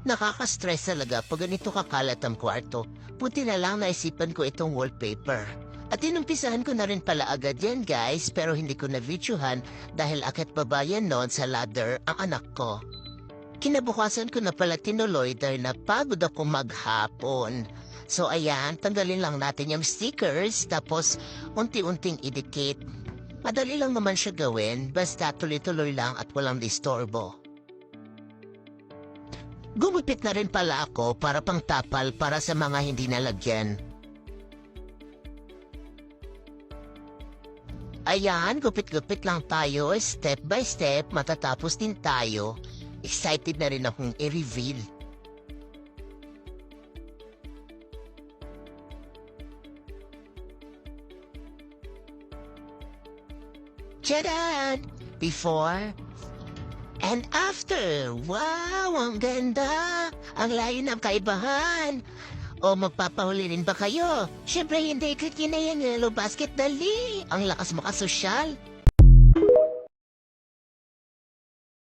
Nakaka-stress talaga pag ganito kakalat ang kwarto. Buti na lang naisipan ko itong wallpaper. At inumpisahan ko na rin pala agad yan guys, pero hindi ko na-videohan dahil akit baba yan noon sa ladder ang anak ko. Kinabukasan ko na pala tinuloy dahil napagod ako maghapon. So ayan, tanggalin lang natin yung stickers tapos unti-unting idikit. Madali lang naman siya gawin, basta tuloy-tuloy lang at walang disturbo. Gumupit na rin pala ako para pang tapal para sa mga hindi nalagyan. Ayan, gupit-gupit lang tayo, step by step, matatapos din tayo. Excited na rin akong i-reveal. Tcharan! Before and after. Wow, ang ganda! Ang layo ng kaibahan. O magpapahuli rin ba kayo? Siyempre hindi, click yun na yan, Yellow Basket, dali! Ang lakas makasosyal.